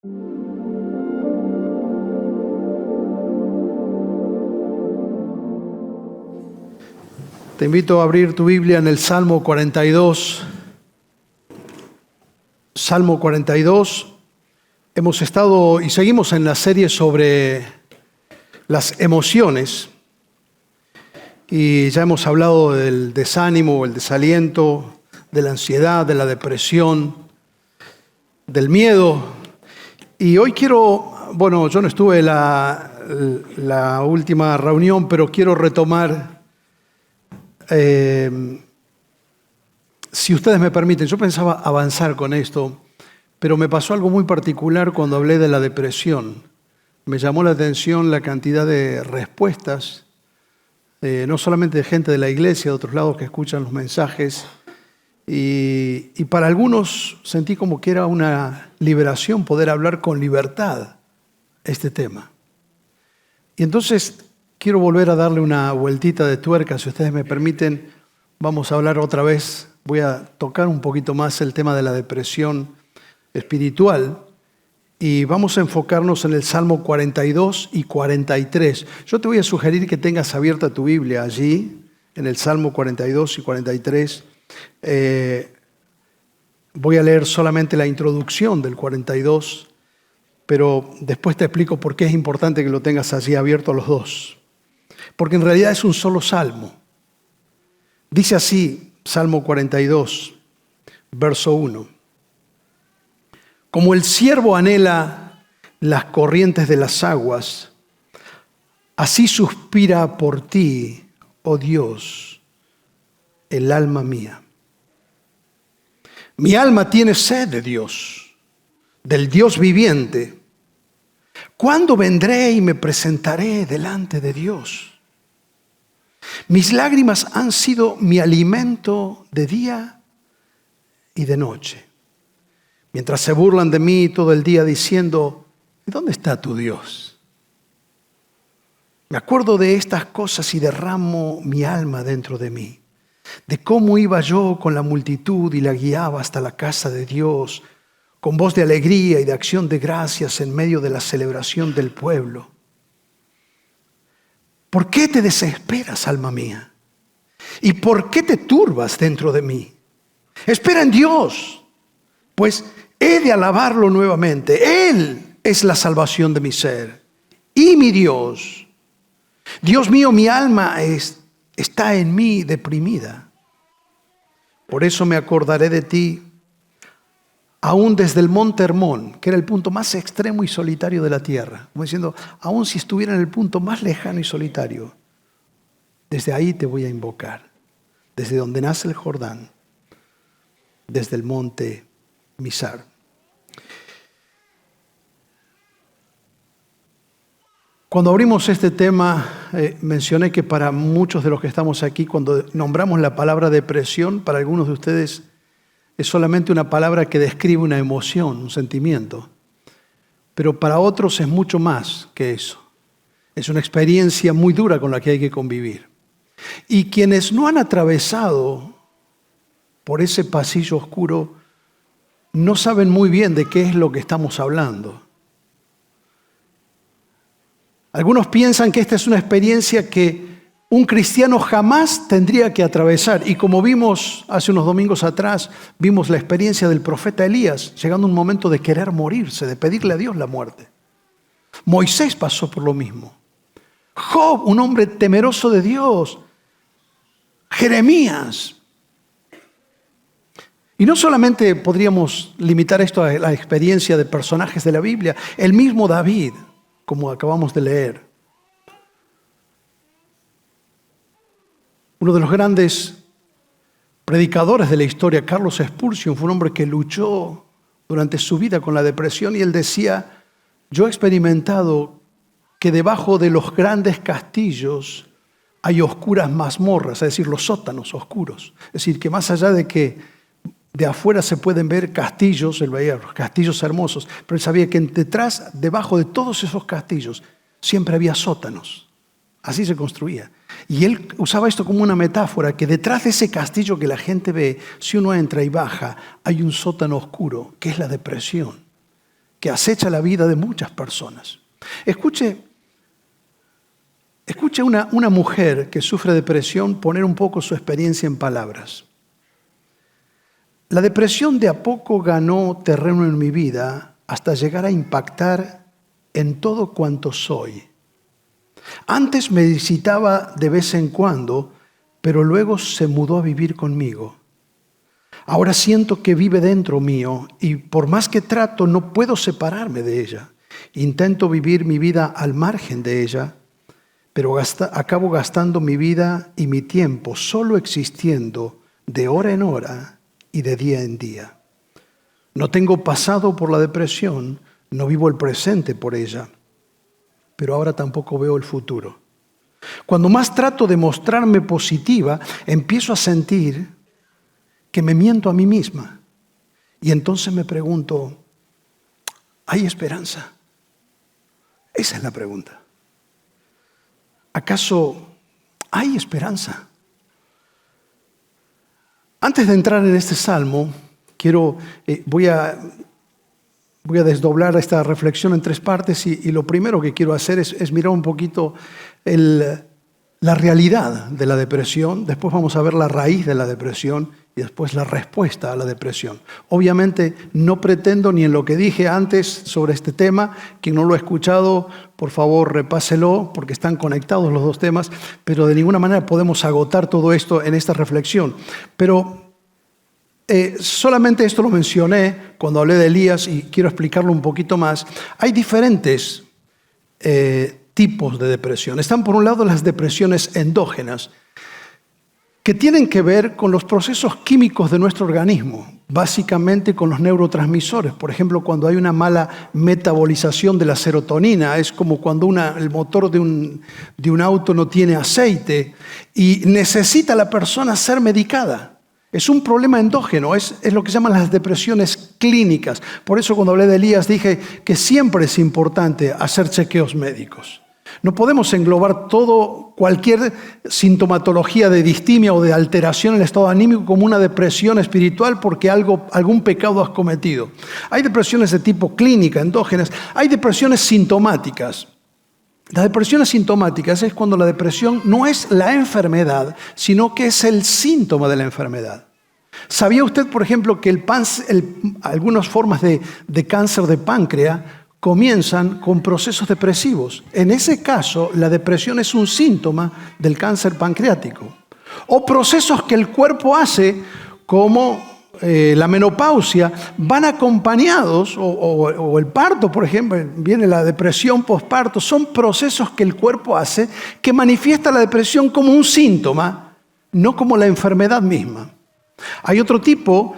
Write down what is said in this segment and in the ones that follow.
Te invito a abrir tu Biblia en el Salmo 42. Salmo 42. Hemos estado y seguimos en la serie sobre las emociones. Y ya hemos hablado del desánimo, el desaliento, de la ansiedad, de la depresión, del miedo. Y hoy quiero, yo no estuve en la última reunión, pero quiero retomar. Si ustedes me permiten, yo pensaba avanzar con esto, pero me pasó algo muy particular cuando hablé de la depresión. Me llamó la atención la cantidad de respuestas, no solamente de gente de la iglesia, de otros lados que escuchan los mensajes, y para algunos sentí como que era una liberación poder hablar con libertad este tema. Y entonces quiero volver a darle una vueltita de tuerca, si ustedes me permiten. Vamos a hablar otra vez, voy a tocar un poquito más el tema de la depresión espiritual y vamos a enfocarnos en el Salmo 42 y 43. Yo te voy a sugerir que tengas abierta tu Biblia allí, en el Salmo 42 y 43. Voy a leer solamente la introducción del 42, pero después te explico por qué es importante que lo tengas allí abierto los dos. Porque en realidad es un solo salmo. Dice así, Salmo 42, verso 1. Como el ciervo anhela las corrientes de las aguas, así suspira por ti, oh Dios, el alma mía. Mi alma tiene sed de Dios, del Dios viviente. ¿Cuándo vendré y me presentaré delante de Dios? Mis lágrimas han sido mi alimento de día y de noche, mientras se burlan de mí todo el día diciendo, ¿dónde está tu Dios? Me acuerdo de estas cosas y derramo mi alma dentro de mí, de cómo iba yo con la multitud y la guiaba hasta la casa de Dios, con voz de alegría y de acción de gracias en medio de la celebración del pueblo. ¿Por qué te desesperas, alma mía? ¿Y por qué te turbas dentro de mí? Espera en Dios, pues he de alabarlo nuevamente. Él es la salvación de mi ser y mi Dios. Dios mío, mi alma está en mí deprimida. Por eso me acordaré de ti, aún desde el monte Hermón, que era el punto más extremo y solitario de la tierra. Como diciendo, aún si estuviera en el punto más lejano y solitario, desde ahí te voy a invocar. Desde donde nace el Jordán, desde el monte Misar. Cuando abrimos este tema, mencioné que para muchos de los que estamos aquí, cuando nombramos la palabra depresión, para algunos de ustedes es solamente una palabra que describe una emoción, un sentimiento. Pero para otros es mucho más que eso. Es una experiencia muy dura con la que hay que convivir. Y quienes no han atravesado por ese pasillo oscuro no saben muy bien de qué es lo que estamos hablando. Algunos piensan que esta es una experiencia que un cristiano jamás tendría que atravesar. Y como vimos hace unos domingos atrás, vimos la experiencia del profeta Elías, llegando a un momento de querer morirse, de pedirle a Dios la muerte. Moisés pasó por lo mismo. Job, un hombre temeroso de Dios. Jeremías. Y no solamente podríamos limitar esto a la experiencia de personajes de la Biblia, el mismo David, como acabamos de leer. Uno de los grandes predicadores de la historia, Carlos Spurgeon, fue un hombre que luchó durante su vida con la depresión y él decía, yo he experimentado que debajo de los grandes castillos hay oscuras mazmorras, es decir, los sótanos oscuros. Es decir, que más allá de que de afuera se pueden ver castillos, él veía los castillos hermosos, pero él sabía que detrás, debajo de todos esos castillos, siempre había sótanos. Así se construía. Y él usaba esto como una metáfora, que detrás de ese castillo que la gente ve, si uno entra y baja, hay un sótano oscuro, que es la depresión, que acecha la vida de muchas personas. Escuche una mujer que sufre depresión poner un poco su experiencia en palabras. La depresión de a poco ganó terreno en mi vida hasta llegar a impactar en todo cuanto soy. Antes me visitaba de vez en cuando, pero luego se mudó a vivir conmigo. Ahora siento que vive dentro mío y por más que trato no puedo separarme de ella. Intento vivir mi vida al margen de ella, pero acabo gastando mi vida y mi tiempo solo existiendo de hora en hora y de día en día. No tengo pasado por la depresión, no vivo el presente por ella, pero ahora tampoco veo el futuro. Cuando más trato de mostrarme positiva, empiezo a sentir que me miento a mí misma. Y entonces me pregunto, ¿hay esperanza? Esa es la pregunta. ¿Acaso hay esperanza? Antes de entrar en este salmo, voy a desdoblar esta reflexión en tres partes y lo primero que quiero hacer es mirar un poquito la realidad de la depresión. Después vamos a ver la raíz de la depresión y después la respuesta a la depresión. Obviamente no pretendo ni en lo que dije antes sobre este tema, quien no lo ha escuchado, por favor repáselo porque están conectados los dos temas, pero de ninguna manera podemos agotar todo esto en esta reflexión. Pero solamente esto lo mencioné cuando hablé de Elías y quiero explicarlo un poquito más. Hay diferentes tipos de depresión. Están por un lado las depresiones endógenas, que tienen que ver con los procesos químicos de nuestro organismo, básicamente con los neurotransmisores. Por ejemplo, cuando hay una mala metabolización de la serotonina, es como cuando el motor de un auto no tiene aceite y necesita la persona ser medicada. Es un problema endógeno, es lo que se llaman las depresiones clínicas. Por eso cuando hablé de Elías dije que siempre es importante hacer chequeos médicos. No podemos englobar cualquier sintomatología de distimia o de alteración en el estado anímico como una depresión espiritual porque algún pecado has cometido. Hay depresiones de tipo clínica, endógenas, hay depresiones sintomáticas. Las depresiones sintomáticas es cuando la depresión no es la enfermedad, sino que es el síntoma de la enfermedad. ¿Sabía usted, por ejemplo, que algunas formas de cáncer de páncreas comienzan con procesos depresivos? En ese caso, la depresión es un síntoma del cáncer pancreático. O procesos que el cuerpo hace, como la menopausia, van acompañados, o el parto, por ejemplo, viene la depresión posparto, son procesos que el cuerpo hace que manifiesta la depresión como un síntoma, no como la enfermedad misma. Hay otro tipo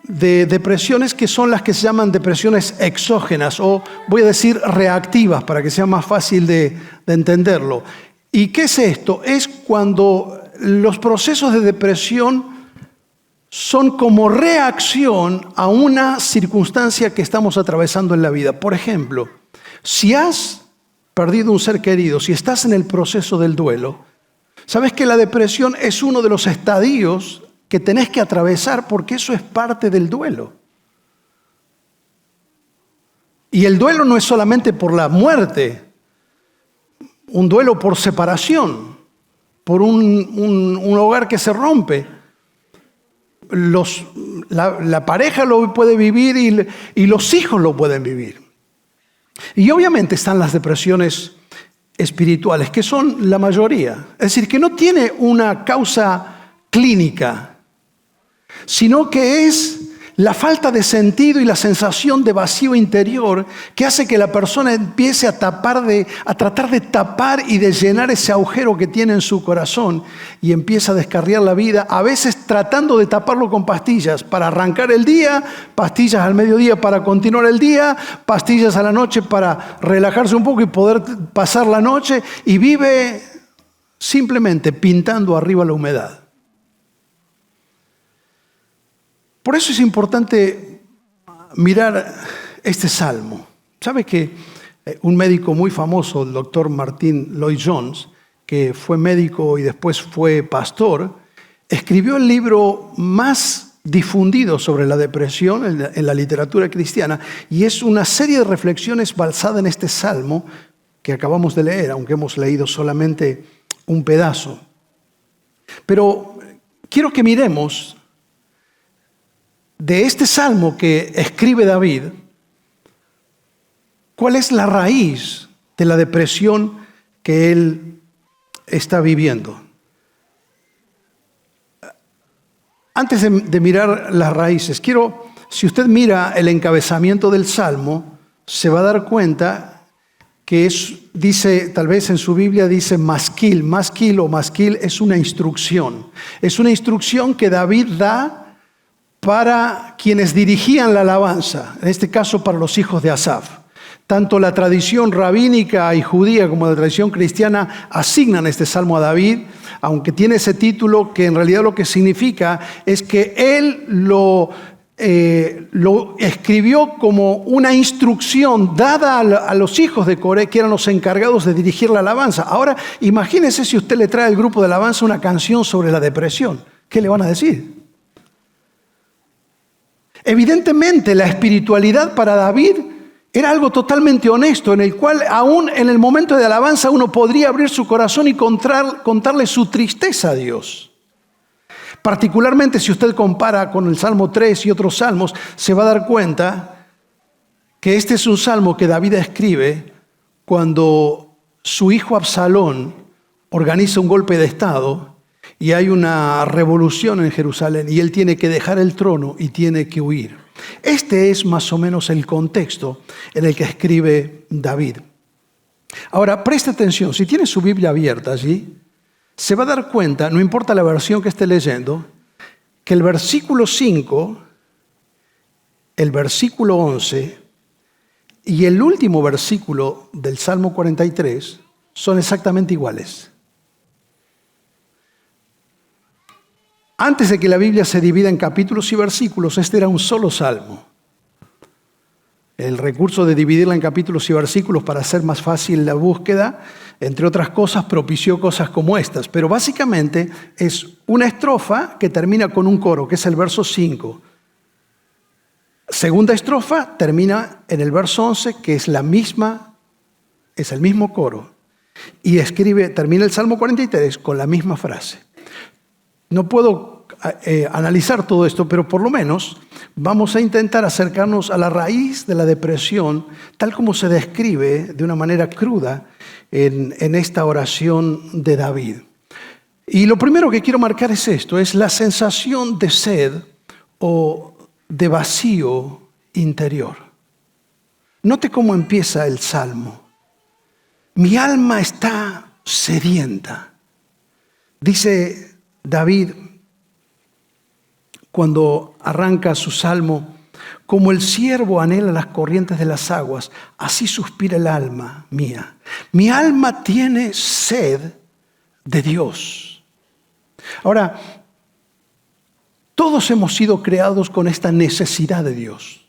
de depresiones que son las que se llaman depresiones exógenas o voy a decir reactivas para que sea más fácil de entenderlo. ¿Y qué es esto? Es cuando los procesos de depresión son como reacción a una circunstancia que estamos atravesando en la vida. Por ejemplo, si has perdido un ser querido, si estás en el proceso del duelo, sabes que la depresión es uno de los estadios que tenés que atravesar porque eso es parte del duelo. Y el duelo no es solamente por la muerte, un duelo por separación, por un hogar que se rompe. La pareja lo puede vivir y los hijos lo pueden vivir. Y obviamente están las depresiones espirituales, que son la mayoría. Es decir, que no tiene una causa clínica, sino que es la falta de sentido y la sensación de vacío interior que hace que la persona empiece a tratar de tapar y de llenar ese agujero que tiene en su corazón y empieza a descarriar la vida, a veces tratando de taparlo con pastillas para arrancar el día, pastillas al mediodía para continuar el día, pastillas a la noche para relajarse un poco y poder pasar la noche, y vive simplemente pintando arriba la humedad. Por eso es importante mirar este salmo. ¿Sabe que un médico muy famoso, el doctor Martin Lloyd-Jones, que fue médico y después fue pastor, escribió el libro más difundido sobre la depresión en la literatura cristiana, y es una serie de reflexiones basada en este salmo que acabamos de leer, aunque hemos leído solamente un pedazo. Pero quiero que miremos de este salmo que escribe David, ¿cuál es la raíz de la depresión que él está viviendo? Antes de mirar las raíces, si usted mira el encabezamiento del Salmo, se va a dar cuenta que dice, tal vez en su Biblia dice masquil es una instrucción. Es una instrucción que David da para quienes dirigían la alabanza, en este caso para los hijos de Asaf. Tanto la tradición rabínica y judía como la tradición cristiana asignan este salmo a David, aunque tiene ese título que en realidad lo que significa es que él lo escribió como una instrucción dada a los hijos de Coré, que eran los encargados de dirigir la alabanza. Ahora, imagínese si usted le trae al grupo de alabanza una canción sobre la depresión. ¿Qué le van a decir? Evidentemente, la espiritualidad para David era algo totalmente honesto, en el cual aún en el momento de alabanza uno podría abrir su corazón y contarle su tristeza a Dios. Particularmente si usted compara con el Salmo 3 y otros salmos, se va a dar cuenta que este es un salmo que David escribe cuando su hijo Absalón organiza un golpe de estado y hay una revolución en Jerusalén y él tiene que dejar el trono y tiene que huir. Este es más o menos el contexto en el que escribe David. Ahora, preste atención, si tiene su Biblia abierta allí, se va a dar cuenta, no importa la versión que esté leyendo, que el versículo 5, el versículo 11 y el último versículo del Salmo 43 son exactamente iguales. Antes de que la Biblia se divida en capítulos y versículos, este era un solo salmo. El recurso de dividirla en capítulos y versículos para hacer más fácil la búsqueda, entre otras cosas, propició cosas como estas. Pero básicamente es una estrofa que termina con un coro, que es el verso 5. Segunda estrofa termina en el verso 11, que es el mismo coro. Y termina el Salmo 43 con la misma frase. No puedo analizar todo esto, pero por lo menos vamos a intentar acercarnos a la raíz de la depresión, tal como se describe de una manera cruda en esta oración de David. Y lo primero que quiero marcar es esto, es la sensación de sed o de vacío interior. Note cómo empieza el Salmo. Mi alma está sedienta. Dice David, cuando arranca su salmo, como el ciervo anhela las corrientes de las aguas, así suspira el alma mía. Mi alma tiene sed de Dios. Ahora, todos hemos sido creados con esta necesidad de Dios.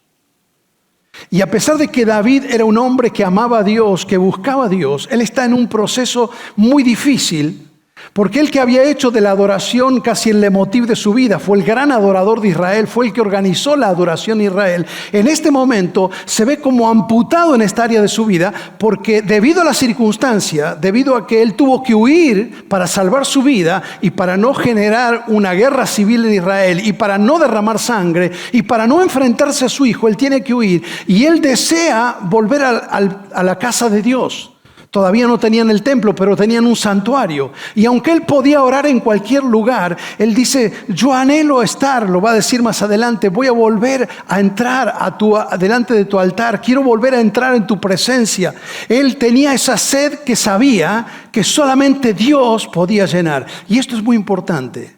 Y a pesar de que David era un hombre que amaba a Dios, que buscaba a Dios, él está en un proceso muy difícil. Porque él que había hecho de la adoración casi el leitmotiv de su vida, fue el gran adorador de Israel, fue el que organizó la adoración en Israel, en este momento se ve como amputado en esta área de su vida, porque debido a la circunstancia, debido a que él tuvo que huir para salvar su vida y para no generar una guerra civil en Israel y para no derramar sangre y para no enfrentarse a su hijo, él tiene que huir y él desea volver a la casa de Dios. Todavía no tenían el templo, pero tenían un santuario. Y aunque él podía orar en cualquier lugar, él dice, yo anhelo estar, lo va a decir más adelante, voy a volver a entrar delante de tu altar, quiero volver a entrar en tu presencia. Él tenía esa sed que sabía que solamente Dios podía llenar. Y esto es muy importante.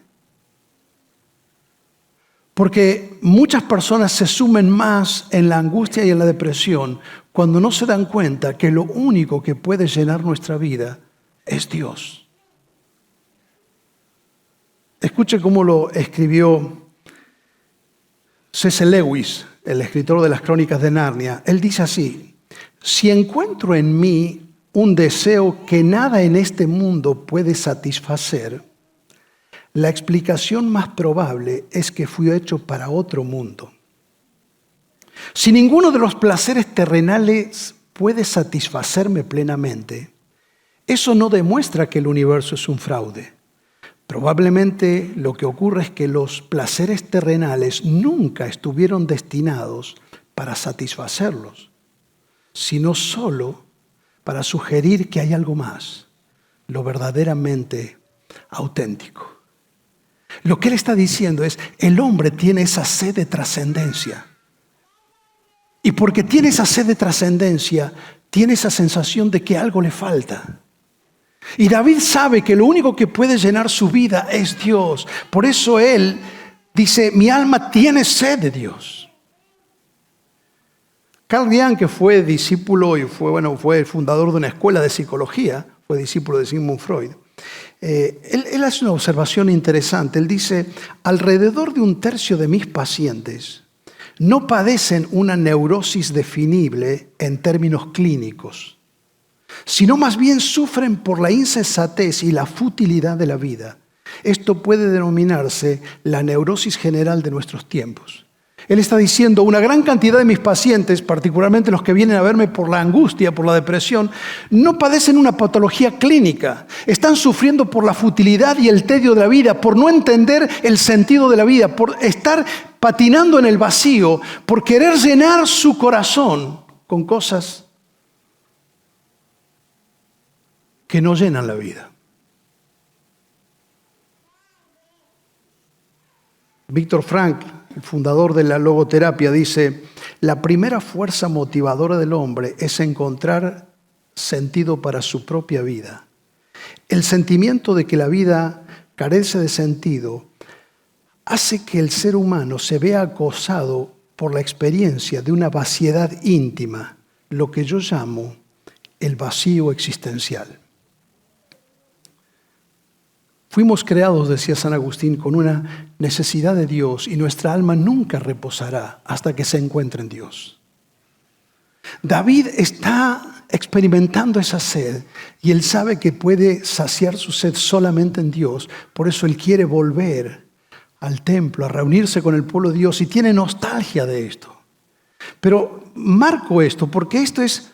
Porque muchas personas se sumen más en la angustia y en la depresión cuando no se dan cuenta que lo único que puede llenar nuestra vida es Dios. Escuche cómo lo escribió C.S. Lewis, el escritor de las Crónicas de Narnia. Él dice así, si encuentro en mí un deseo que nada en este mundo puede satisfacer, La explicación más probable es que fui hecho para otro mundo. Si ninguno de los placeres terrenales puede satisfacerme plenamente, eso no demuestra que el universo es un fraude. Probablemente lo que ocurre es que los placeres terrenales nunca estuvieron destinados para satisfacerlos, sino solo para sugerir que hay algo más, lo verdaderamente auténtico. Lo que él está diciendo es, el hombre tiene esa sed de trascendencia. Y porque tiene esa sed de trascendencia, tiene esa sensación de que algo le falta. Y David sabe que lo único que puede llenar su vida es Dios. Por eso él dice, mi alma tiene sed de Dios. Carl Jung, que fue discípulo y fue el fundador de una escuela de psicología, fue discípulo de Sigmund Freud, él hace una observación interesante. Él dice, alrededor de un tercio de mis pacientes no padecen una neurosis definible en términos clínicos, sino más bien sufren por la insensatez y la futilidad de la vida. Esto puede denominarse la neurosis general de nuestros tiempos. Él está diciendo, una gran cantidad de mis pacientes, particularmente los que vienen a verme por la angustia, por la depresión, no padecen una patología clínica. Están sufriendo por la futilidad y el tedio de la vida, por no entender el sentido de la vida, por estar patinando en el vacío, por querer llenar su corazón con cosas que no llenan la vida. Víctor Frankl, el fundador de la logoterapia, dice, la primera fuerza motivadora del hombre es encontrar sentido para su propia vida. El sentimiento de que la vida carece de sentido hace que el ser humano se vea acosado por la experiencia de una vaciedad íntima, lo que yo llamo el vacío existencial. Fuimos creados, decía San Agustín, con una necesidad de Dios y nuestra alma nunca reposará hasta que se encuentre en Dios. David está experimentando esa sed y él sabe que puede saciar su sed solamente en Dios. Por eso él quiere volver al templo, a reunirse con el pueblo de Dios y tiene nostalgia de esto. Pero marco esto porque esto es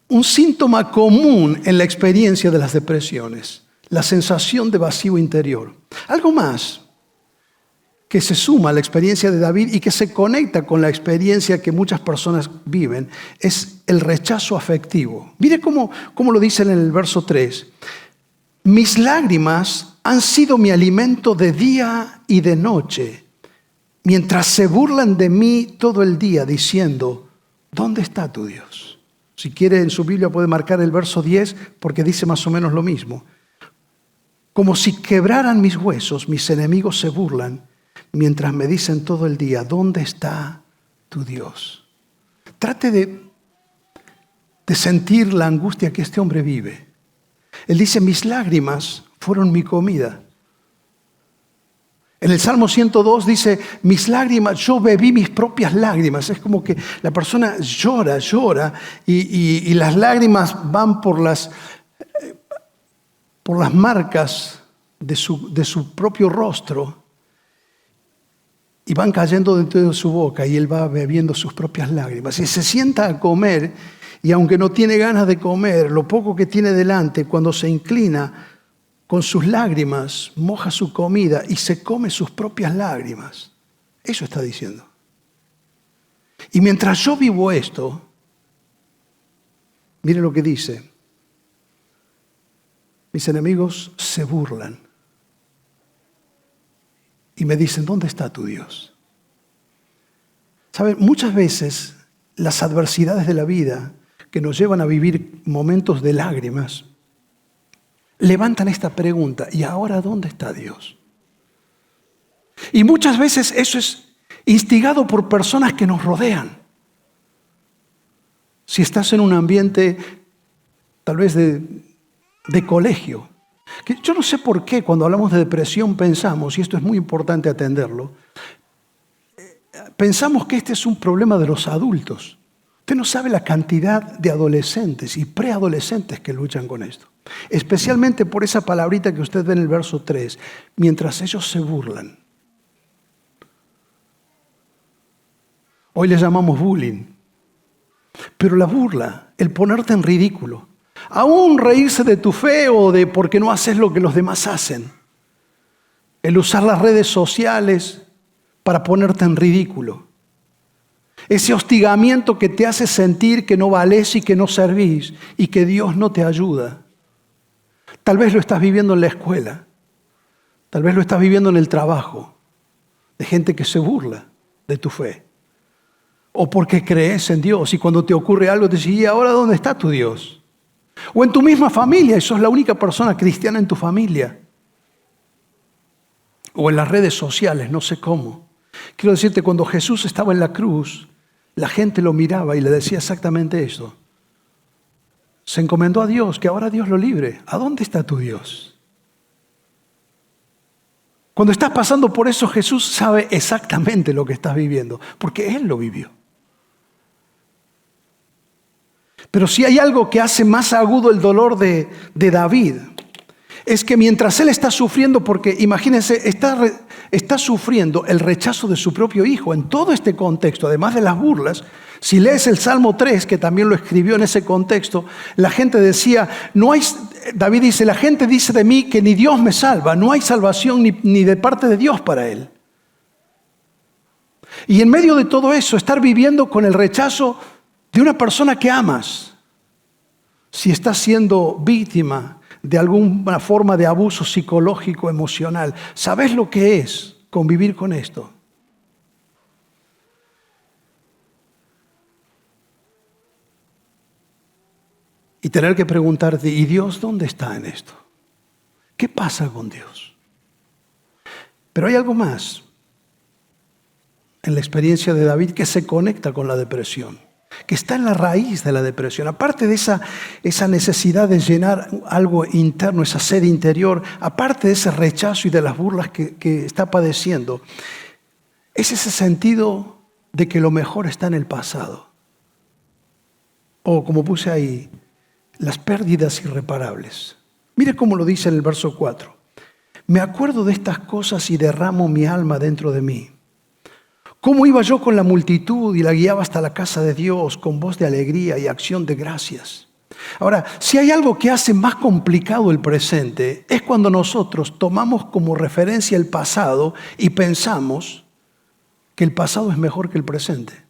un síntoma común en la experiencia de las depresiones. La sensación de vacío interior. Algo más que se suma a la experiencia de David y que se conecta con la experiencia que muchas personas viven es el rechazo afectivo. Mire cómo lo dice en el verso 3. Mis lágrimas han sido mi alimento de día y de noche, mientras se burlan de mí todo el día diciendo, ¿dónde está tu Dios? Si quiere en su Biblia puede marcar el verso 10 porque dice más o menos lo mismo. Como si quebraran mis huesos, mis enemigos se burlan, mientras me dicen todo el día, ¿dónde está tu Dios? Trate de sentir la angustia que este hombre vive. Él dice, mis lágrimas fueron mi comida. En el Salmo 102 dice, mis lágrimas, yo bebí mis propias lágrimas. Es como que la persona llora y las lágrimas van por las marcas de su propio rostro y van cayendo dentro de su boca y él va bebiendo sus propias lágrimas. Y se sienta a comer y aunque no tiene ganas de comer, lo poco que tiene delante, cuando se inclina con sus lágrimas, moja su comida y se come sus propias lágrimas. Eso está diciendo. Y mientras yo vivo esto, mire lo que dice. Mis enemigos se burlan y me dicen, ¿dónde está tu Dios? ¿Saben? Muchas veces las adversidades de la vida que nos llevan a vivir momentos de lágrimas levantan esta pregunta, ¿y ahora dónde está Dios? Y muchas veces eso es instigado por personas que nos rodean. Si estás en un ambiente tal vez de colegio. Que yo no sé por qué cuando hablamos de depresión pensamos, y esto es muy importante atenderlo, pensamos que este es un problema de los adultos. Usted no sabe la cantidad de adolescentes y preadolescentes que luchan con esto. Especialmente por esa palabrita que usted ve en el verso 3, mientras ellos se burlan. Hoy le llamamos bullying. Pero la burla, el ponerte en ridículo, aún reírse de tu fe o de porque no haces lo que los demás hacen, el usar las redes sociales para ponerte en ridículo, ese hostigamiento que te hace sentir que no valés y que no servís y que Dios no te ayuda. Tal vez lo estás viviendo en la escuela, tal vez lo estás viviendo en el trabajo, de gente que se burla de tu fe. O porque crees en Dios y cuando te ocurre algo te dices, ¿y ahora dónde está tu Dios? O en tu misma familia y sos la única persona cristiana en tu familia. O en las redes sociales, no sé cómo. Quiero decirte, cuando Jesús estaba en la cruz, la gente lo miraba y le decía exactamente esto. Se encomendó a Dios, que ahora Dios lo libre. ¿A dónde está tu Dios? Cuando estás pasando por eso, Jesús sabe exactamente lo que estás viviendo, porque Él lo vivió. Pero si hay algo que hace más agudo el dolor de David, es que mientras él está sufriendo, porque imagínense, está sufriendo el rechazo de su propio hijo en todo este contexto, además de las burlas. Si lees el Salmo 3, que también lo escribió en ese contexto, la gente decía, David dice, la gente dice de mí que ni Dios me salva, no hay salvación ni de parte de Dios para él. Y en medio de todo eso, estar viviendo con el rechazo de una persona que amas, si estás siendo víctima de alguna forma de abuso psicológico, emocional, ¿sabes lo que es convivir con esto? Y tener que preguntarte, ¿y Dios dónde está en esto? ¿Qué pasa con Dios? Pero hay algo más en la experiencia de David que se conecta con la depresión, que está en la raíz de la depresión. Aparte de esa necesidad de llenar algo interno, esa sed interior, aparte de ese rechazo y de las burlas que está padeciendo, es ese sentido de que lo mejor está en el pasado. O como puse ahí, las pérdidas irreparables. Mire cómo lo dice en el verso 4. Me acuerdo de estas cosas y derramo mi alma dentro de mí. ¿Cómo iba yo con la multitud y la guiaba hasta la casa de Dios con voz de alegría y acción de gracias? Ahora, si hay algo que hace más complicado el presente, es cuando nosotros tomamos como referencia el pasado y pensamos que el pasado es mejor que el presente.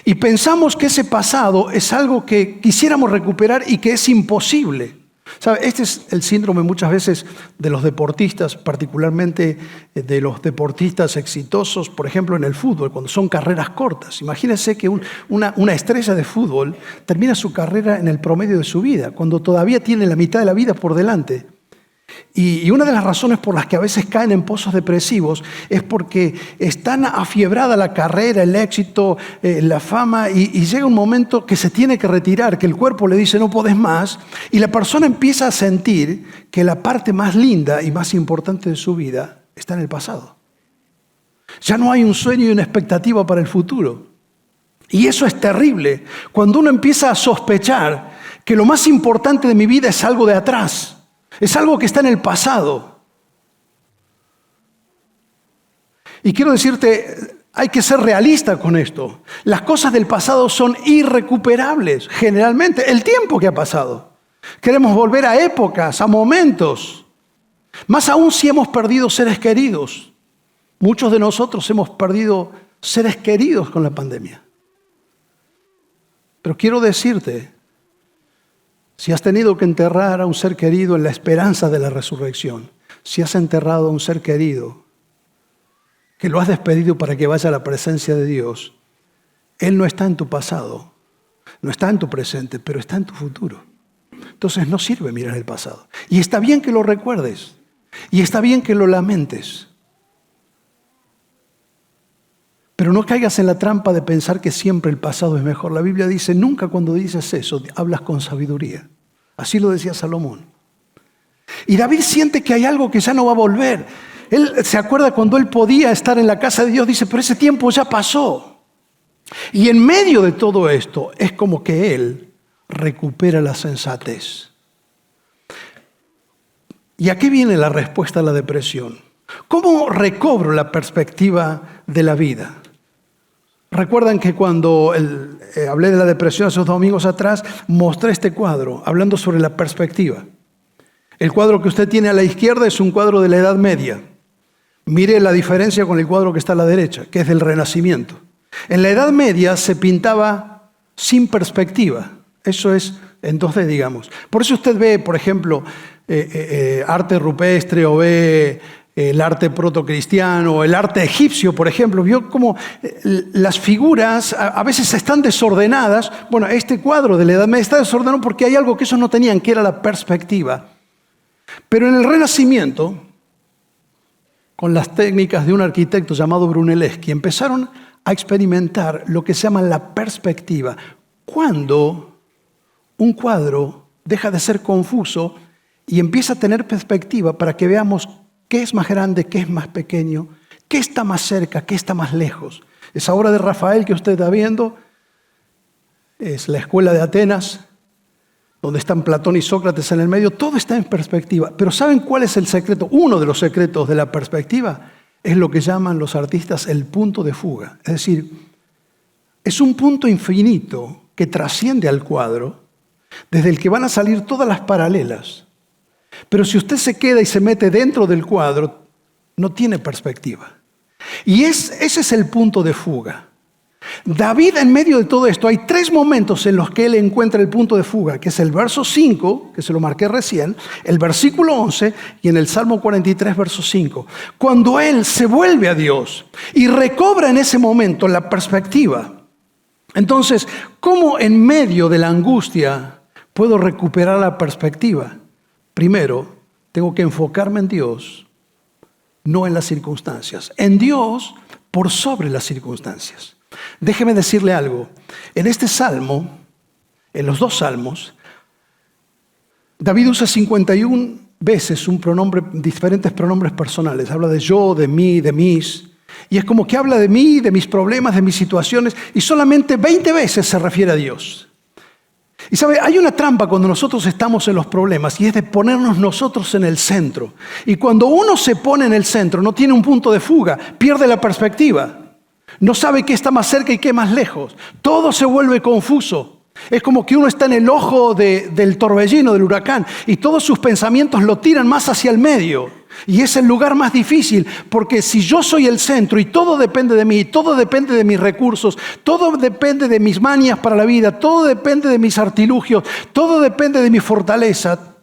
Y pensamos que ese pasado es algo que quisiéramos recuperar y que es imposible. ¿Sabe? Este es el síndrome muchas veces de los deportistas, particularmente de los deportistas exitosos, por ejemplo en el fútbol, cuando son carreras cortas. Imagínense que una estrella de fútbol termina su carrera en el promedio de su vida, cuando todavía tiene la mitad de la vida por delante. Y una de las razones por las que a veces caen en pozos depresivos es porque están afiebrada la carrera, el éxito, la fama y llega un momento que se tiene que retirar, que el cuerpo le dice no podés más y la persona empieza a sentir que la parte más linda y más importante de su vida está en el pasado. Ya no hay un sueño y una expectativa para el futuro. Y eso es terrible cuando uno empieza a sospechar que lo más importante de mi vida es algo de atrás. Es algo que está en el pasado. Y quiero decirte, hay que ser realista con esto. Las cosas del pasado son irrecuperables, generalmente. El tiempo que ha pasado. Queremos volver a épocas, a momentos. Más aún si hemos perdido seres queridos. Muchos de nosotros hemos perdido seres queridos con la pandemia. Pero quiero decirte, si has tenido que enterrar a un ser querido en la esperanza de la resurrección, si has enterrado a un ser querido, que lo has despedido para que vaya a la presencia de Dios, Él no está en tu pasado, no está en tu presente, pero está en tu futuro. Entonces no sirve mirar el pasado. Y está bien que lo recuerdes, y está bien que lo lamentes. Pero no caigas en la trampa de pensar que siempre el pasado es mejor. La Biblia dice, nunca cuando dices eso, hablas con sabiduría. Así lo decía Salomón. Y David siente que hay algo que ya no va a volver. Él se acuerda cuando él podía estar en la casa de Dios, dice, pero ese tiempo ya pasó. Y en medio de todo esto es como que él recupera la sensatez. ¿Y a qué viene la respuesta a la depresión? ¿Cómo recobro la perspectiva de la vida? Recuerdan que cuando hablé de la depresión hace 2 domingos atrás, mostré este cuadro hablando sobre la perspectiva. El cuadro que usted tiene a la izquierda es un cuadro de la Edad Media. Mire la diferencia con el cuadro que está a la derecha, que es del Renacimiento. En la Edad Media se pintaba sin perspectiva. Eso es en 2D, digamos. Por eso usted ve, por ejemplo, arte rupestre o ve el arte protocristiano o el arte egipcio, por ejemplo. Vio cómo las figuras a veces están desordenadas. Bueno, este cuadro de la Edad Media está desordenado porque hay algo que ellos no tenían, que era la perspectiva. Pero en el Renacimiento, con las técnicas de un arquitecto llamado Brunelleschi, empezaron a experimentar lo que se llama la perspectiva. Cuando un cuadro deja de ser confuso y empieza a tener perspectiva para que veamos qué es más grande, qué es más pequeño, qué está más cerca, qué está más lejos. Esa obra de Rafael que usted está viendo es la escuela de Atenas, donde están Platón y Sócrates en el medio. Todo está en perspectiva. Pero ¿saben cuál es el secreto? Uno de los secretos de la perspectiva es lo que llaman los artistas el punto de fuga. Es decir, es un punto infinito que trasciende al cuadro, desde el que van a salir todas las paralelas. Pero si usted se queda y se mete dentro del cuadro, no tiene perspectiva. Y ese es el punto de fuga. David, en medio de todo esto, hay 3 momentos en los que él encuentra el punto de fuga, que es el verso 5, que se lo marqué recién, el versículo 11 y en el Salmo 43, verso 5. Cuando él se vuelve a Dios y recobra en ese momento la perspectiva. Entonces, ¿cómo en medio de la angustia puedo recuperar la perspectiva? Primero, tengo que enfocarme en Dios, no en las circunstancias. En Dios por sobre las circunstancias. Déjeme decirle algo. En este salmo, en los 2 salmos, David usa 51 veces diferentes pronombres personales. Habla de yo, de mí, de mis. Y es como que habla de mí, de mis problemas, de mis situaciones. Y solamente 20 veces se refiere a Dios. Y sabe, hay una trampa cuando nosotros estamos en los problemas y es de ponernos nosotros en el centro. Y cuando uno se pone en el centro, no tiene un punto de fuga, pierde la perspectiva. No sabe qué está más cerca y qué más lejos. Todo se vuelve confuso. Es como que uno está en el ojo del torbellino, del huracán, y todos sus pensamientos lo tiran más hacia el medio. Y es el lugar más difícil, porque si yo soy el centro y todo depende de mí, todo depende de mis recursos, todo depende de mis manias para la vida, todo depende de mis artilugios, todo depende de mi fortaleza,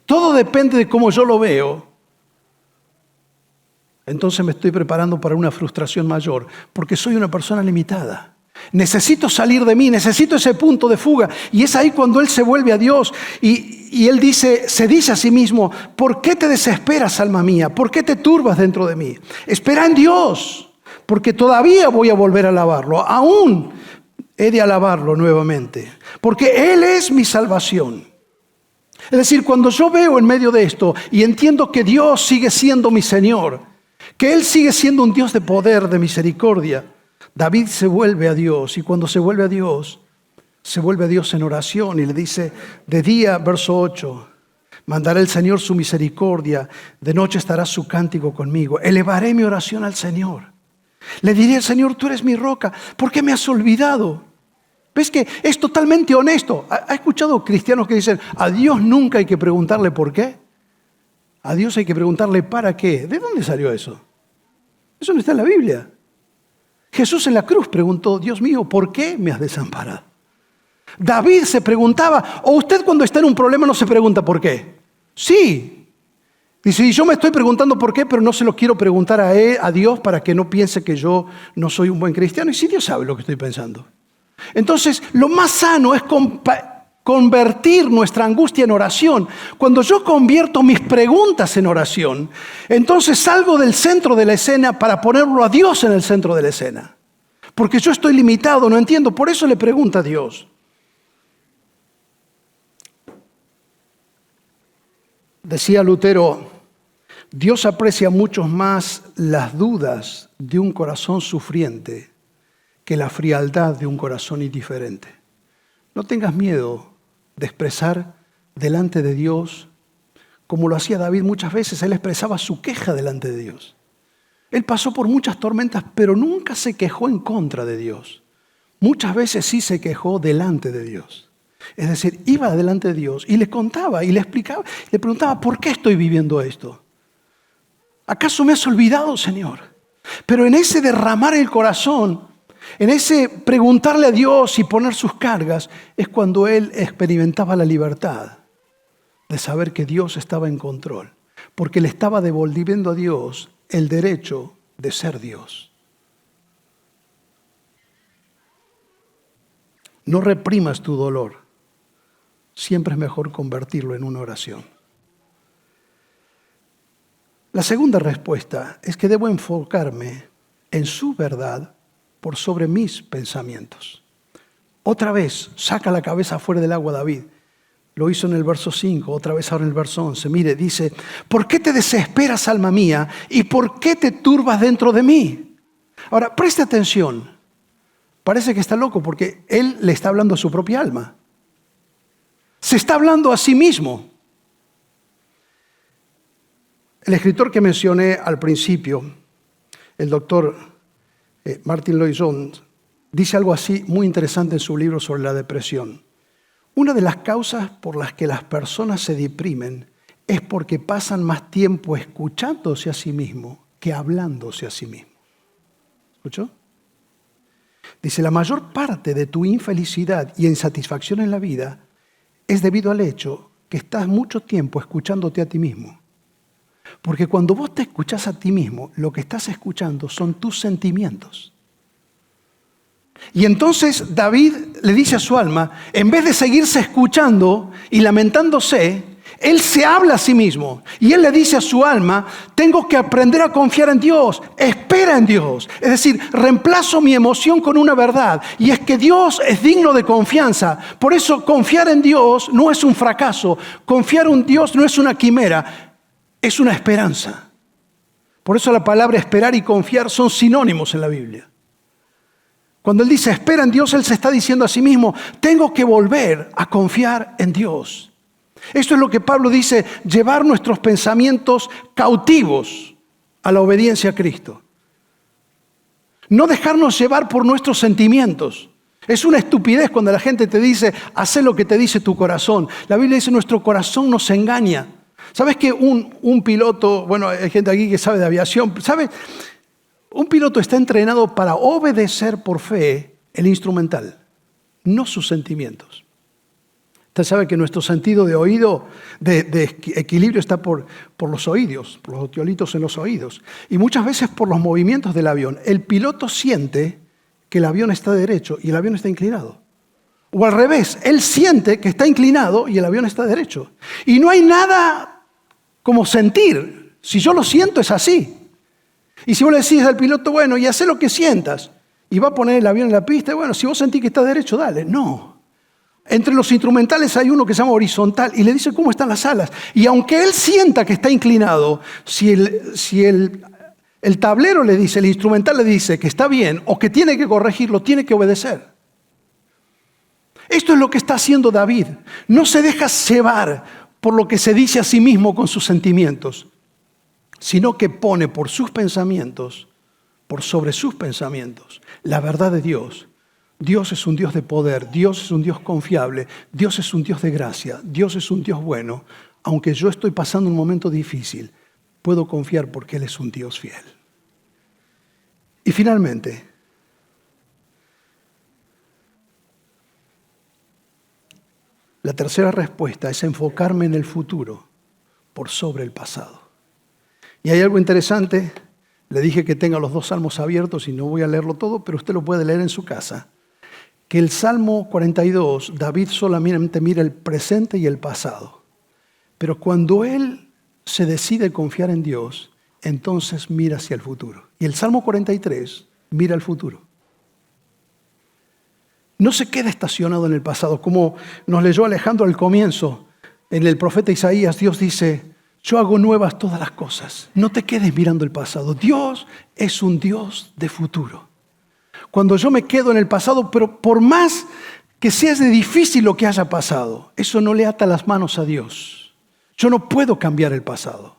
todo depende de cómo yo lo veo, entonces me estoy preparando para una frustración mayor, porque soy una persona limitada. Necesito salir de mí, necesito ese punto de fuga. Y es ahí cuando él se vuelve a Dios y él se dice a sí mismo: ¿por qué te desesperas, alma mía? ¿Por qué te turbas dentro de mí? Espera en Dios, porque todavía voy a volver a alabarlo. Aún he de alabarlo nuevamente, porque Él es mi salvación. Es decir, cuando yo veo en medio de esto y entiendo que Dios sigue siendo mi Señor, que Él sigue siendo un Dios de poder, de misericordia, David se vuelve a Dios, y cuando se vuelve a Dios en oración y le dice: de día, verso 8, mandará el Señor su misericordia, de noche estará su cántico conmigo. Elevaré mi oración al Señor. Le diré al Señor: tú eres mi roca, ¿por qué me has olvidado? ¿Ves que es totalmente honesto? ¿Ha escuchado cristianos que dicen: a Dios nunca hay que preguntarle por qué? A Dios hay que preguntarle para qué. ¿De dónde salió eso? Eso no está en la Biblia. Jesús en la cruz preguntó: Dios mío, ¿por qué me has desamparado? David se preguntaba, o usted cuando está en un problema no se pregunta por qué. Sí. Dice: y yo me estoy preguntando por qué, pero no se lo quiero preguntar a Dios para que no piense que yo no soy un buen cristiano. Y sí, Dios sabe lo que estoy pensando. Entonces, lo más sano es convertir nuestra angustia en oración. Cuando yo convierto mis preguntas en oración, entonces salgo del centro de la escena para ponerlo a Dios en el centro de la escena. Porque yo estoy limitado, no entiendo, por eso le pregunto a Dios. Decía Lutero: Dios aprecia mucho más las dudas de un corazón sufriente que la frialdad de un corazón indiferente. No tengas miedo de expresar delante de Dios, como lo hacía David muchas veces. Él expresaba su queja delante de Dios. Él pasó por muchas tormentas, pero nunca se quejó en contra de Dios. Muchas veces sí se quejó delante de Dios. Es decir, iba delante de Dios y le contaba y le explicaba, le preguntaba, ¿por qué estoy viviendo esto? ¿Acaso me has olvidado, Señor? Pero en ese derramar el corazón, en ese preguntarle a Dios y poner sus cargas, es cuando él experimentaba la libertad de saber que Dios estaba en control, porque le estaba devolviendo a Dios el derecho de ser Dios. No reprimas tu dolor. Siempre es mejor convertirlo en una oración. La segunda respuesta es que debo enfocarme en su verdad por sobre mis pensamientos. Otra vez, saca la cabeza fuera del agua David. Lo hizo en el verso 5, otra vez ahora en el verso 11. Mire, dice, ¿por qué te desesperas, alma mía? ¿Y por qué te turbas dentro de mí? Ahora, preste atención. Parece que está loco porque él le está hablando a su propia alma. Se está hablando a sí mismo. El escritor que mencioné al principio, el doctor Martin Lloyd-Jones, dice algo así muy interesante en su libro sobre la depresión. Una de las causas por las que las personas se deprimen es porque pasan más tiempo escuchándose a sí mismo que hablándose a sí mismo. ¿Escuchó? Dice, la mayor parte de tu infelicidad y insatisfacción en la vida es debido al hecho que estás mucho tiempo escuchándote a ti mismo. Porque cuando vos te escuchás a ti mismo, lo que estás escuchando son tus sentimientos. Y entonces David le dice a su alma, en vez de seguirse escuchando y lamentándose, él se habla a sí mismo. Y él le dice a su alma, tengo que aprender a confiar en Dios, espera en Dios. Es decir, reemplazo mi emoción con una verdad. Y es que Dios es digno de confianza. Por eso confiar en Dios no es un fracaso. Confiar en Dios no es una quimera, es una esperanza. Por eso la palabra esperar y confiar son sinónimos en la Biblia. Cuando él dice espera en Dios, él se está diciendo a sí mismo, tengo que volver a confiar en Dios. Esto es lo que Pablo dice, llevar nuestros pensamientos cautivos a la obediencia a Cristo. No dejarnos llevar por nuestros sentimientos. Es una estupidez cuando la gente te dice, haz lo que te dice tu corazón. La Biblia dice, nuestro corazón nos engaña. ¿Sabes que un piloto, bueno, hay gente aquí que sabe de aviación, ¿sabes? Un piloto está entrenado para obedecer por fe el instrumental, no sus sentimientos. Usted sabe que nuestro sentido de oído, de equilibrio está por los oídos, por los otiolitos en los oídos. Y muchas veces por los movimientos del avión. El piloto siente que el avión está derecho y el avión está inclinado. O al revés, él siente que está inclinado y el avión está derecho. Y no hay nada como sentir. Si yo lo siento es así. Y si vos le decís al piloto, bueno, y hacé lo que sientas, y va a poner el avión en la pista, bueno, si vos sentís que está derecho, dale. No. Entre los instrumentales hay uno que se llama horizontal, y le dice cómo están las alas. Y aunque él sienta que está inclinado, si el tablero le dice, el instrumental le dice que está bien, o que tiene que corregirlo, tiene que obedecer. Esto es lo que está haciendo David. No se deja cebar por lo que se dice a sí mismo con sus sentimientos, sino que pone por sus pensamientos, por sobre sus pensamientos, la verdad de Dios. Dios es un Dios de poder, Dios es un Dios confiable, Dios es un Dios de gracia, Dios es un Dios bueno. Aunque yo estoy pasando un momento difícil, puedo confiar porque Él es un Dios fiel. Y finalmente, la tercera respuesta es enfocarme en el futuro por sobre el pasado. Y hay algo interesante, le dije que tenga los 2 salmos abiertos y no voy a leerlo todo, pero usted lo puede leer en su casa, que el Salmo 42, David solamente mira el presente y el pasado. Pero cuando él se decide confiar en Dios, entonces mira hacia el futuro. Y el Salmo 43 mira al futuro. No se queda estacionado en el pasado, como nos leyó Alejandro al comienzo. En el profeta Isaías, Dios dice, yo hago nuevas todas las cosas. No te quedes mirando el pasado. Dios es un Dios de futuro. Cuando yo me quedo en el pasado, pero por más que sea de difícil lo que haya pasado, eso no le ata las manos a Dios. Yo no puedo cambiar el pasado.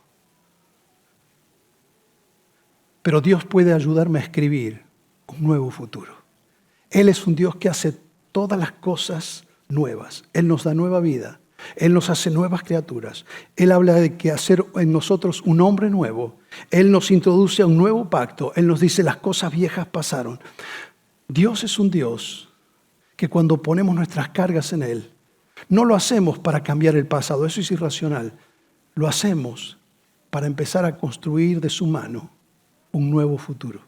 Pero Dios puede ayudarme a escribir un nuevo futuro. Él es un Dios que hace todas las cosas nuevas. Él nos da nueva vida. Él nos hace nuevas criaturas. Él habla de que hacer en nosotros un hombre nuevo. Él nos introduce a un nuevo pacto. Él nos dice las cosas viejas pasaron. Dios es un Dios que cuando ponemos nuestras cargas en Él, no lo hacemos para cambiar el pasado. Eso es irracional. Lo hacemos para empezar a construir de su mano un nuevo futuro.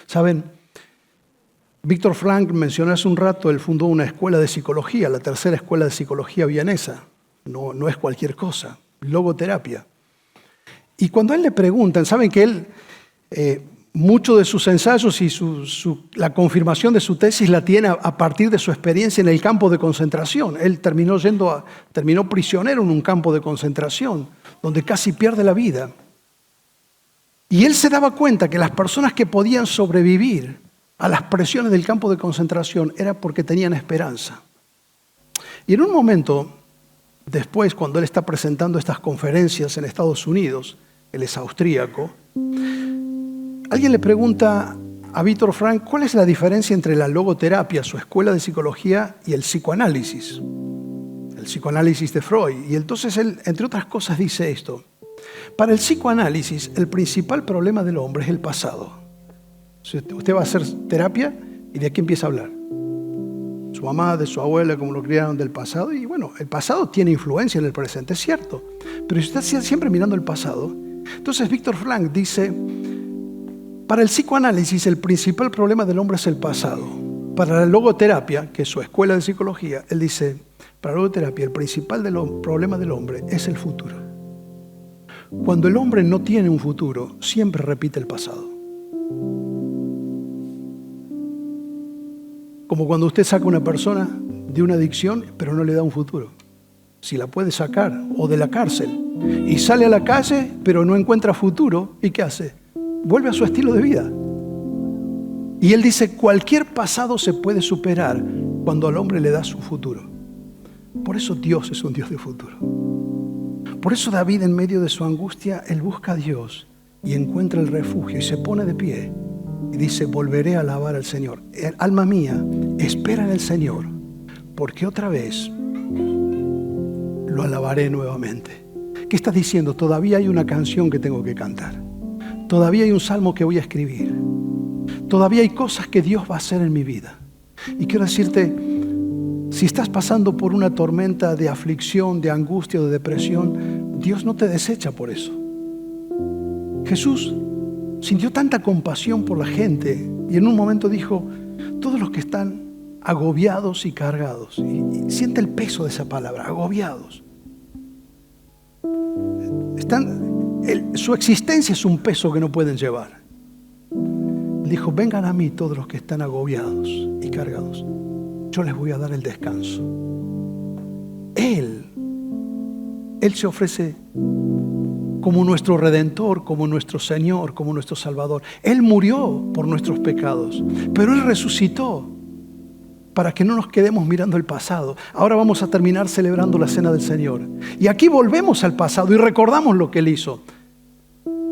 ¿Saben? Víctor Frank mencionó hace un rato, él fundó una escuela de psicología, la tercera escuela de psicología vienesa. No es cualquier cosa, logoterapia. Y cuando a él le preguntan, saben que él, muchos de sus ensayos y la confirmación de su tesis la tiene a partir de su experiencia en el campo de concentración. Él terminó prisionero en un campo de concentración, donde casi pierde la vida. Y él se daba cuenta que las personas que podían sobrevivir a las presiones del campo de concentración era porque tenían esperanza. Y en un momento, después, cuando él está presentando estas conferencias en Estados Unidos, él es austríaco, alguien le pregunta a Víctor Frank cuál es la diferencia entre la logoterapia, su escuela de psicología, y el psicoanálisis de Freud. Y entonces él, entre otras cosas, dice esto: para el psicoanálisis, el principal problema del hombre es el pasado. Usted va a hacer terapia y de aquí empieza a hablar. Su mamá, de su abuela, cómo lo criaron, del pasado. Y bueno, el pasado tiene influencia en el presente, es cierto. Pero si usted está siempre mirando el pasado, entonces Víctor Frank dice, para el psicoanálisis el principal problema del hombre es el pasado. Para la logoterapia, que es su escuela de psicología, él dice, para la logoterapia el principal problema del hombre es el futuro. Cuando el hombre no tiene un futuro, siempre repite el pasado. Como cuando usted saca a una persona de una adicción, pero no le da un futuro. Si la puede sacar, o de la cárcel, y sale a la calle, pero no encuentra futuro, ¿y qué hace? Vuelve a su estilo de vida. Y él dice, cualquier pasado se puede superar cuando al hombre le da su futuro. Por eso Dios es un Dios de futuro. Por eso David, en medio de su angustia, él busca a Dios y encuentra el refugio y se pone de pie. Y dice, volveré a alabar al Señor. Alma mía, espera en el Señor, porque otra vez lo alabaré nuevamente. ¿Qué estás diciendo? Todavía hay una canción que tengo que cantar. Todavía hay un salmo que voy a escribir. Todavía hay cosas que Dios va a hacer en mi vida. Y quiero decirte, si estás pasando por una tormenta de aflicción, de angustia, de depresión, Dios no te desecha por eso. Jesús sintió tanta compasión por la gente y en un momento dijo, todos los que están agobiados y cargados, y siente el peso de esa palabra, agobiados, su existencia es un peso que no pueden llevar. Él dijo, vengan a mí todos los que están agobiados y cargados, yo les voy a dar el descanso. Él se ofrece como nuestro Redentor, como nuestro Señor, como nuestro Salvador. Él murió por nuestros pecados, pero Él resucitó para que no nos quedemos mirando el pasado. Ahora vamos a terminar celebrando la Cena del Señor. Y aquí volvemos al pasado y recordamos lo que Él hizo.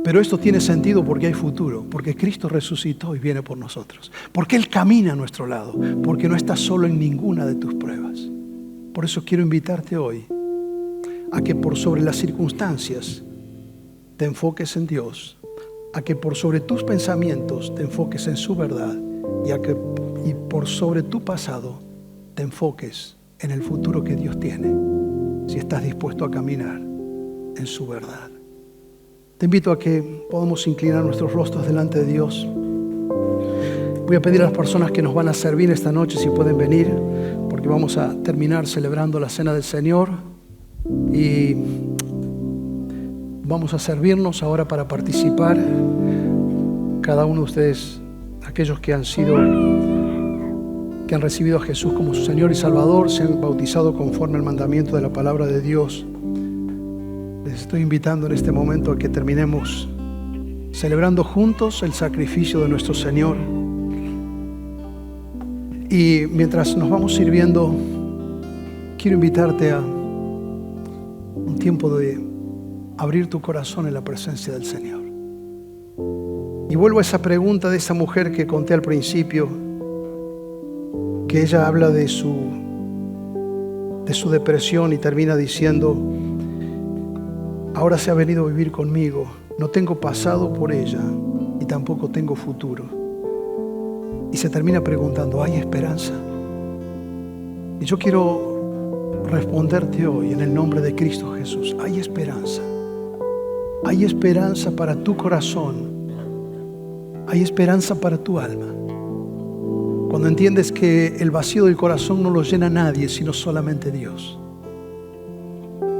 Pero esto tiene sentido porque hay futuro, porque Cristo resucitó y viene por nosotros. Porque Él camina a nuestro lado, porque no estás solo en ninguna de tus pruebas. Por eso quiero invitarte hoy a que por sobre las circunstancias te enfoques en Dios, a que por sobre tus pensamientos te enfoques en su verdad y por sobre tu pasado te enfoques en el futuro que Dios tiene, si estás dispuesto a caminar en su verdad. Te invito a que podamos inclinar nuestros rostros delante de Dios. Voy a pedir a las personas que nos van a servir esta noche si pueden venir, porque vamos a terminar celebrando la Cena del Señor y vamos a servirnos ahora para participar. Cada uno de ustedes, aquellos que han recibido a Jesús como su Señor y Salvador, se han bautizado conforme al mandamiento de la palabra de Dios. Les estoy invitando en este momento a que terminemos celebrando juntos el sacrificio de nuestro Señor. Y mientras nos vamos sirviendo, quiero invitarte a un tiempo de abrir tu corazón en la presencia del Señor. Y vuelvo a esa pregunta de esa mujer que conté al principio, que ella habla de su depresión y termina diciendo: ahora se ha venido a vivir conmigo, no tengo pasado por ella y tampoco tengo futuro. Y se termina preguntando: ¿hay esperanza? Y yo quiero responderte hoy en el nombre de Cristo Jesús: hay esperanza. Hay esperanza para tu corazón. Hay esperanza para tu alma. Cuando entiendes que el vacío del corazón no lo llena nadie, sino solamente Dios.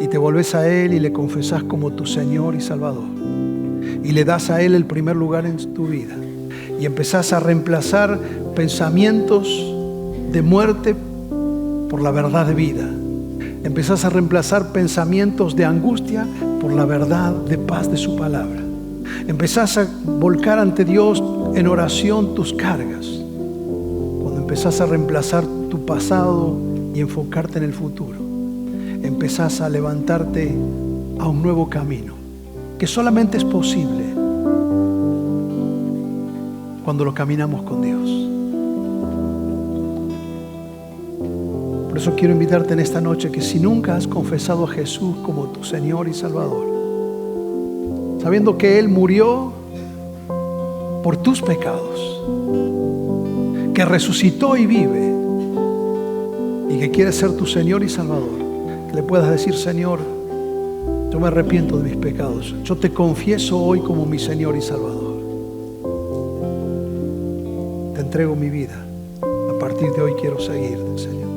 Y te volves a Él y le confesás como tu Señor y Salvador. Y le das a Él el primer lugar en tu vida. Y empezás a reemplazar pensamientos de muerte por la verdad de vida. Empezás a reemplazar pensamientos de angustia por la verdad de paz de su palabra. Empezás a volcar ante Dios en oración tus cargas. Cuando empezás a reemplazar tu pasado y enfocarte en el futuro, empezás a levantarte a un nuevo camino, que solamente es posible cuando lo caminamos con Dios. Por eso quiero invitarte en esta noche que si nunca has confesado a Jesús como tu Señor y Salvador, sabiendo que Él murió por tus pecados, que resucitó y vive, y que quiere ser tu Señor y Salvador, que le puedas decir: Señor, yo me arrepiento de mis pecados, yo te confieso hoy como mi Señor y Salvador, te entrego mi vida, a partir de hoy quiero seguirte, Señor.